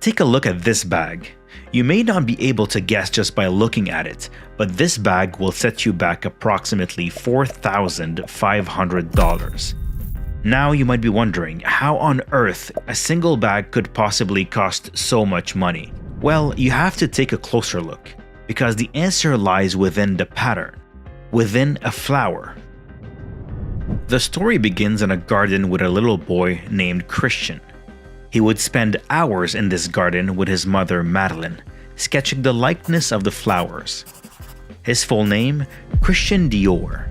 Take a look at this bag. You may not be able to guess just by looking at it, but this bag will set you back approximately $4,500. Now you might be wondering how on earth a single bag could possibly cost so much money. Well, you have to take a closer look, because the answer lies within the pattern, within a flower. The story begins in a garden with a little boy named Christian. He would spend hours in this garden with his mother Madeline, sketching the likeness of the flowers. His full name, Christian Dior.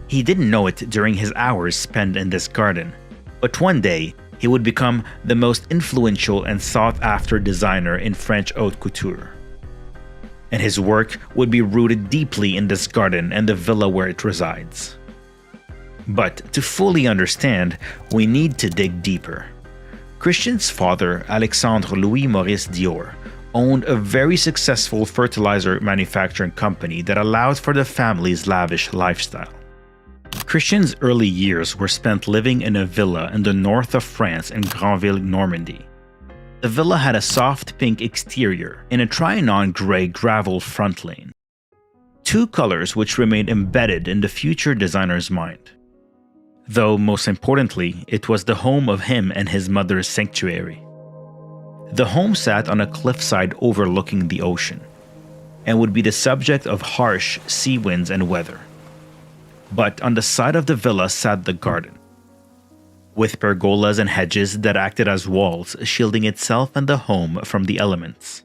He didn't know it during his hours spent in this garden, but one day he would become the most influential and sought-after designer in French haute couture. And his work would be rooted deeply in this garden and the villa where it resides. But to fully understand, we need to dig deeper. Christian's father, Alexandre Louis Maurice Dior, owned a very successful fertilizer manufacturing company that allowed for the family's lavish lifestyle. Christian's early years were spent living in a villa in the north of France in Granville, Normandy. The villa had a soft pink exterior and a try-on gray gravel front lane. Two colors which remained embedded in the future designer's mind. Though most importantly, it was the home of him and his mother's sanctuary. The home sat on a cliffside overlooking the ocean, and would be the subject of harsh sea winds and weather. But on the side of the villa sat the garden, with pergolas and hedges that acted as walls, shielding itself and the home from the elements.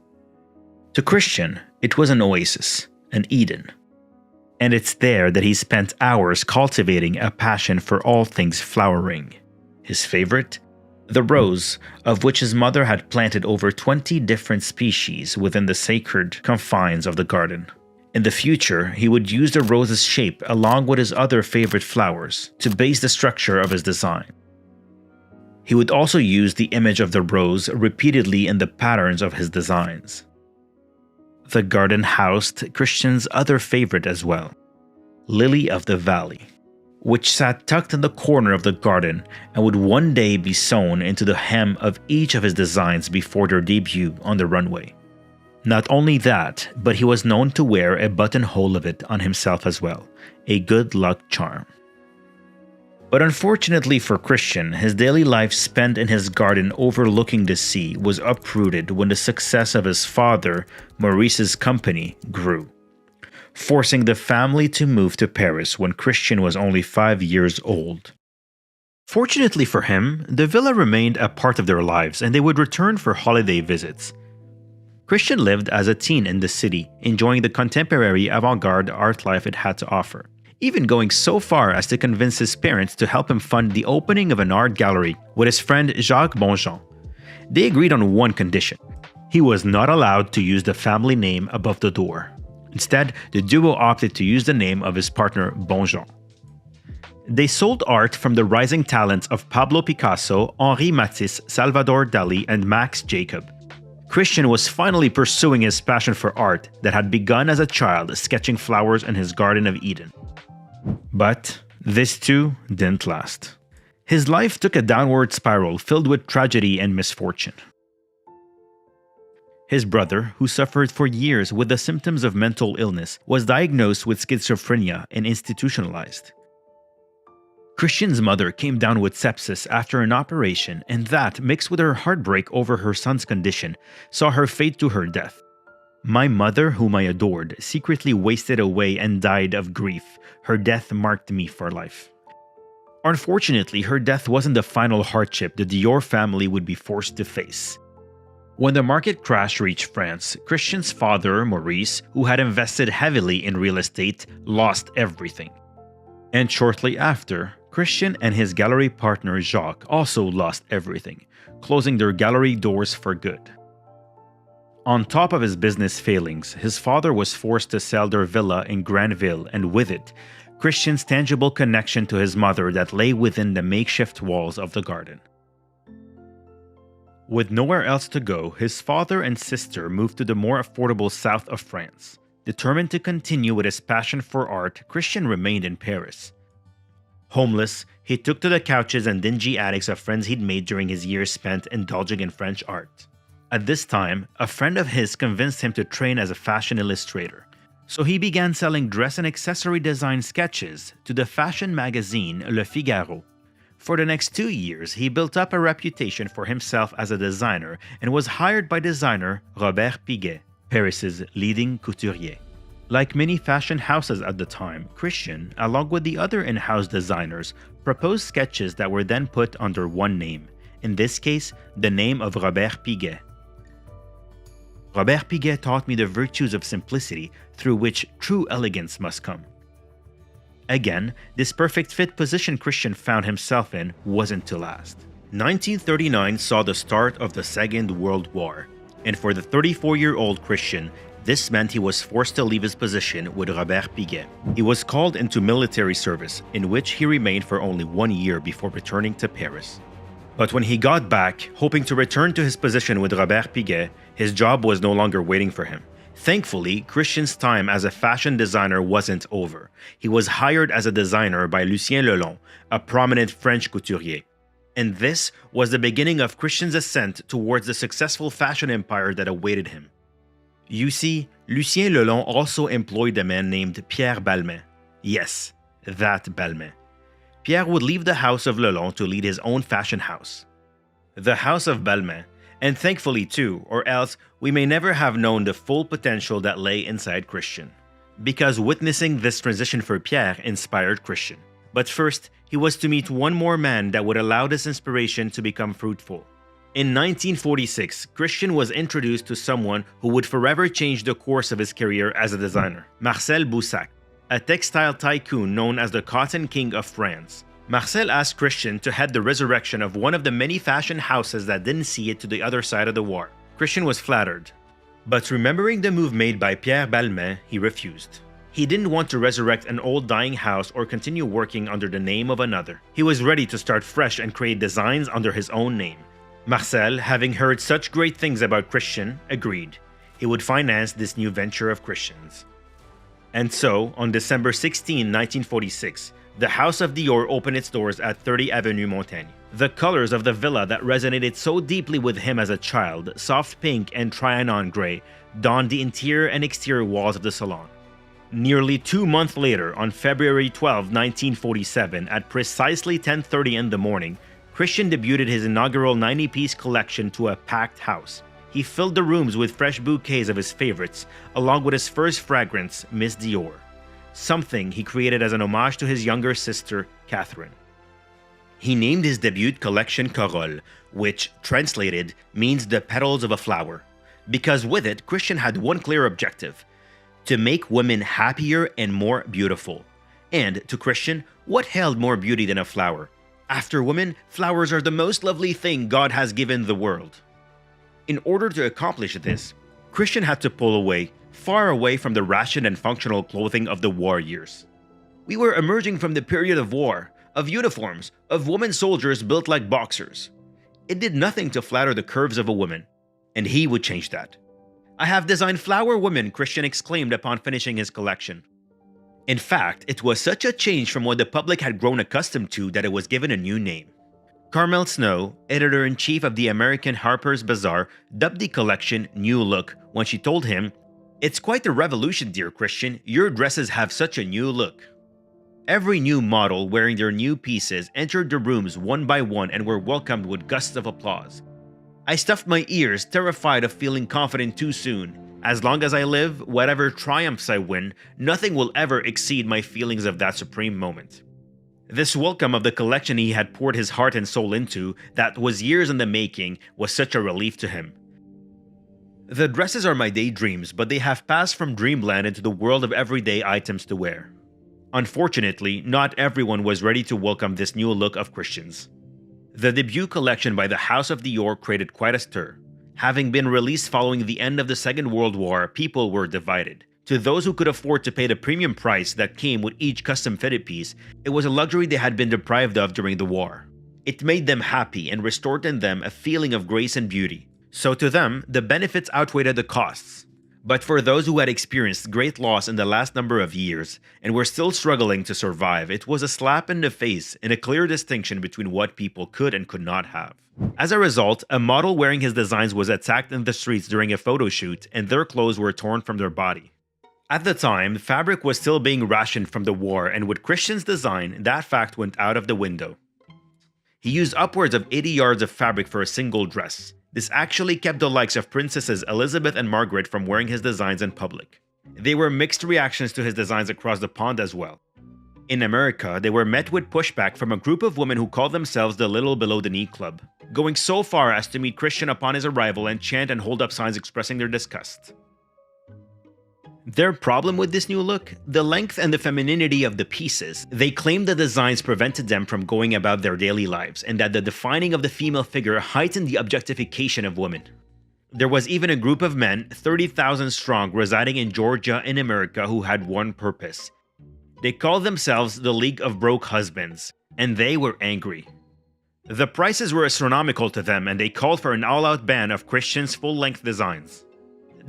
To Christian, it was an oasis, an Eden. And it's there that he spent hours cultivating a passion for all things flowering. His favorite? The rose, of which his mother had planted over 20 different species within the sacred confines of the garden. In the future, he would use the rose's shape along with his other favorite flowers to base the structure of his design. He would also use the image of the rose repeatedly in the patterns of his designs. The garden housed Christian's other favorite as well, Lily of the Valley, which sat tucked in the corner of the garden and would one day be sewn into the hem of each of his designs before their debut on the runway. Not only that, but he was known to wear a buttonhole of it on himself as well, a good luck charm. But unfortunately for Christian, his daily life spent in his garden overlooking the sea was uprooted when the success of his father, Maurice's company, grew, forcing the family to move to Paris when Christian was only 5 years old. Fortunately for him, the villa remained a part of their lives and they would return for holiday visits. Christian lived as a teen in the city, enjoying the contemporary avant-garde art life it had to offer, even going so far as to convince his parents to help him fund the opening of an art gallery with his friend Jacques Bonjean. They agreed on one condition. He was not allowed to use the family name above the door. Instead, the duo opted to use the name of his partner Bonjean. They sold art from the rising talents of Pablo Picasso, Henri Matisse, Salvador Dali, and Max Jacob. Christian was finally pursuing his passion for art that had begun as a child sketching flowers in his Garden of Eden. But this too didn't last. His life took a downward spiral filled with tragedy and misfortune. His brother, who suffered for years with the symptoms of mental illness, was diagnosed with schizophrenia and institutionalized. Christian's mother came down with sepsis after an operation, and that, mixed with her heartbreak over her son's condition, saw her fade to her death. My mother, whom I adored, secretly wasted away and died of grief. Her death marked me for life. Unfortunately, her death wasn't the final hardship the Dior family would be forced to face. When the market crash reached France, Christian's father, Maurice, who had invested heavily in real estate, lost everything. And shortly after, Christian and his gallery partner Jacques also lost everything, closing their gallery doors for good. On top of his business failings, his father was forced to sell their villa in Granville, and with it, Christian's tangible connection to his mother that lay within the makeshift walls of the garden. With nowhere else to go, his father and sister moved to the more affordable south of France. Determined to continue with his passion for art, Christian remained in Paris. Homeless, he took to the couches and dingy attics of friends he'd made during his years spent indulging in French art. At this time, a friend of his convinced him to train as a fashion illustrator. So he began selling dress and accessory design sketches to the fashion magazine Le Figaro. For the next 2 years, he built up a reputation for himself as a designer and was hired by designer Robert Piguet, Paris's leading couturier. Like many fashion houses at the time, Christian, along with the other in-house designers, proposed sketches that were then put under one name, in this case, the name of Robert Piguet. Robert Piguet taught me the virtues of simplicity through which true elegance must come. Again, this perfect fit position Christian found himself in wasn't to last. 1939 saw the start of the Second World War, and for the 34-year-old Christian, this meant he was forced to leave his position with Robert Piguet. He was called into military service, in which he remained for only 1 year before returning to Paris. But when he got back, hoping to return to his position with Robert Piguet, his job was no longer waiting for him. Thankfully, Christian's time as a fashion designer wasn't over. He was hired as a designer by Lucien Lelon, a prominent French couturier. And this was the beginning of Christian's ascent towards the successful fashion empire that awaited him. You see, Lucien Lelon also employed a man named Pierre Balmain. Yes, that Balmain. Pierre would leave the house of Lelon to lead his own fashion house, the House of Balmain, and thankfully too, or else we may never have known the full potential that lay inside Christian. Because witnessing this transition for Pierre inspired Christian. But first, he was to meet one more man that would allow this inspiration to become fruitful. In 1946, Christian was introduced to someone who would forever change the course of his career as a designer, Marcel Boussac, a textile tycoon known as the Cotton King of France. Marcel asked Christian to head the resurrection of one of the many fashion houses that didn't see it to the other side of the war. Christian was flattered. But remembering the move made by Pierre Balmain, he refused. He didn't want to resurrect an old dying house or continue working under the name of another. He was ready to start fresh and create designs under his own name. Marcel, having heard such great things about Christian, agreed. He would finance this new venture of Christian's. And so, on December 16, 1946, the House of Dior opened its doors at 30 Avenue Montaigne. The colors of the villa that resonated so deeply with him as a child, soft pink and Trianon gray, donned the interior and exterior walls of the salon. Nearly 2 months later, on February 12, 1947, at precisely 10:30 in the morning, Christian debuted his inaugural 90-piece collection to a packed house. He filled the rooms with fresh bouquets of his favorites, along with his first fragrance, Miss Dior, something he created as an homage to his younger sister, Catherine. He named his debut collection Corolle, which, translated, means the petals of a flower, because with it, Christian had one clear objective: to make women happier and more beautiful. And to Christian, what held more beauty than a flower? After women, flowers are the most lovely thing God has given the world. In order to accomplish this, Christian had to pull away, far away from the rationed and functional clothing of the war years. We were emerging from the period of war, of uniforms, of women soldiers built like boxers. It did nothing to flatter the curves of a woman, and he would change that. "I have designed flower women," Christian exclaimed upon finishing his collection. In fact, it was such a change from what the public had grown accustomed to that it was given a new name. Carmel Snow, editor-in-chief of the American Harper's Bazaar, dubbed the collection New Look when she told him, "It's quite a revolution, dear Christian. Your dresses have such a new look." Every new model wearing their new pieces entered the rooms one by one and were welcomed with gusts of applause. I stuffed my ears, terrified of feeling confident too soon. As long as I live, whatever triumphs I win, nothing will ever exceed my feelings of that supreme moment. This welcome of the collection he had poured his heart and soul into, that was years in the making, was such a relief to him. The dresses are my daydreams, but they have passed from dreamland into the world of everyday items to wear. Unfortunately, not everyone was ready to welcome this new look of Christian's. The debut collection by the House of Dior created quite a stir. Having been released following the end of the Second World War, people were divided. To those who could afford to pay the premium price that came with each custom-fitted piece, it was a luxury they had been deprived of during the war. It made them happy and restored in them a feeling of grace and beauty. So to them, the benefits outweighed the costs. But for those who had experienced great loss in the last number of years and were still struggling to survive, it was a slap in the face and a clear distinction between what people could and could not have. As a result, a model wearing his designs was attacked in the streets during a photo shoot, and their clothes were torn from their body. At the time, fabric was still being rationed from the war, and with Christian's design, that fact went out of the window. He used upwards of 80 yards of fabric for a single dress. This actually kept the likes of Princesses Elizabeth and Margaret from wearing his designs in public. There were mixed reactions to his designs across the pond as well. In America, they were met with pushback from a group of women who called themselves the Little Below the Knee Club, going so far as to meet Christian upon his arrival and chant and hold up signs expressing their disgust. Their problem with this new look? The length and the femininity of the pieces. They claimed the designs prevented them from going about their daily lives, and that the defining of the female figure heightened the objectification of women. There was even a group of men, 30,000 strong, residing in Georgia in America who had one purpose. They called themselves the League of Broke Husbands, and they were angry. The prices were astronomical to them, and they called for an all-out ban of Christian's full-length designs.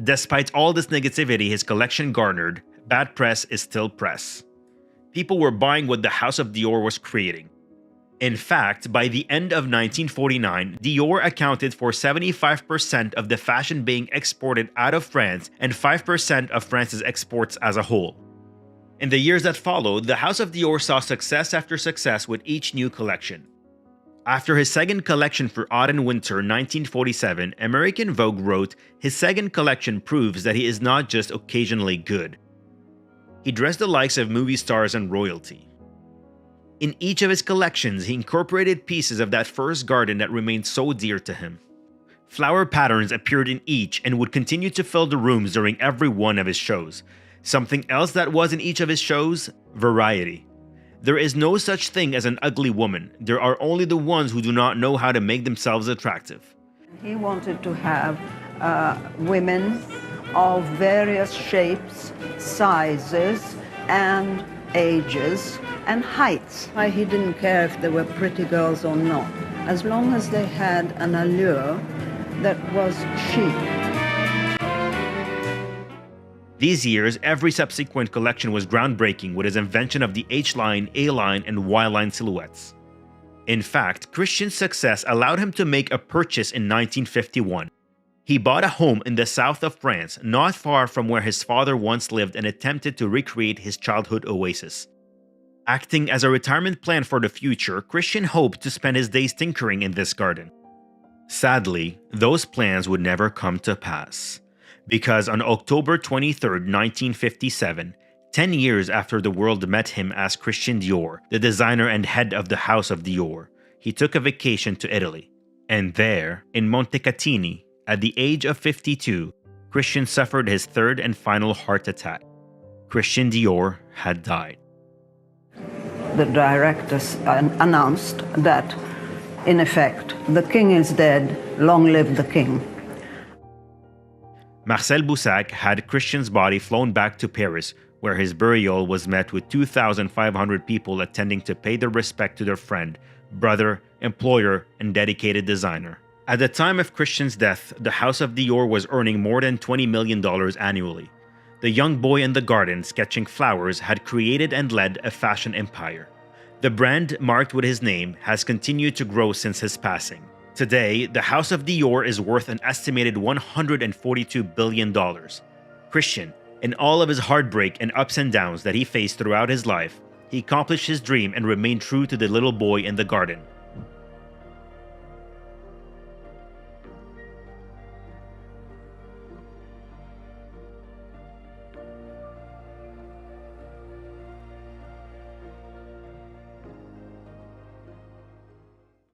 Despite all this negativity his collection garnered, bad press is still press. People were buying what the House of Dior was creating. In fact, by the end of 1949, Dior accounted for 75% of the fashion being exported out of France and 5% of France's exports as a whole. In the years that followed, the House of Dior saw success after success with each new collection. After his second collection for Autumn-Winter 1947, American Vogue wrote, "His second collection proves that he is not just occasionally good." He dressed the likes of movie stars and royalty. In each of his collections, he incorporated pieces of that first garden that remained so dear to him. Flower patterns appeared in each and would continue to fill the rooms during every one of his shows. Something else that was in each of his shows? Variety. There is no such thing as an ugly woman. There are only the ones who do not know how to make themselves attractive. He wanted to have women of various shapes, sizes, and ages, and heights. He didn't care if they were pretty girls or not, as long as they had an allure that was chic. These years, every subsequent collection was groundbreaking with his invention of the H-line, A-line, and Y-line silhouettes. In fact, Christian's success allowed him to make a purchase in 1951. He bought a home in the south of France, not far from where his father once lived, and attempted to recreate his childhood oasis. Acting as a retirement plan for the future, Christian hoped to spend his days tinkering in this garden. Sadly, those plans would never come to pass. Because on October 23, 1957, 10 years after the world met him as Christian Dior, the designer and head of the House of Dior, he took a vacation to Italy. And there, in Montecatini, at the age of 52, Christian suffered his third and final heart attack. Christian Dior had died. The directors announced that, in effect, the king is dead, long live the king. Marcel Boussac had Christian's body flown back to Paris, where his burial was met with 2,500 people attending to pay their respect to their friend, brother, employer, and dedicated designer. At the time of Christian's death, the House of Dior was earning more than $20 million annually. The young boy in the garden sketching flowers had created and led a fashion empire. The brand, marked with his name, has continued to grow since his passing. Today, the House of Dior is worth an estimated $142 billion. Christian, in all of his heartbreak and ups and downs that he faced throughout his life, he accomplished his dream and remained true to the little boy in the garden,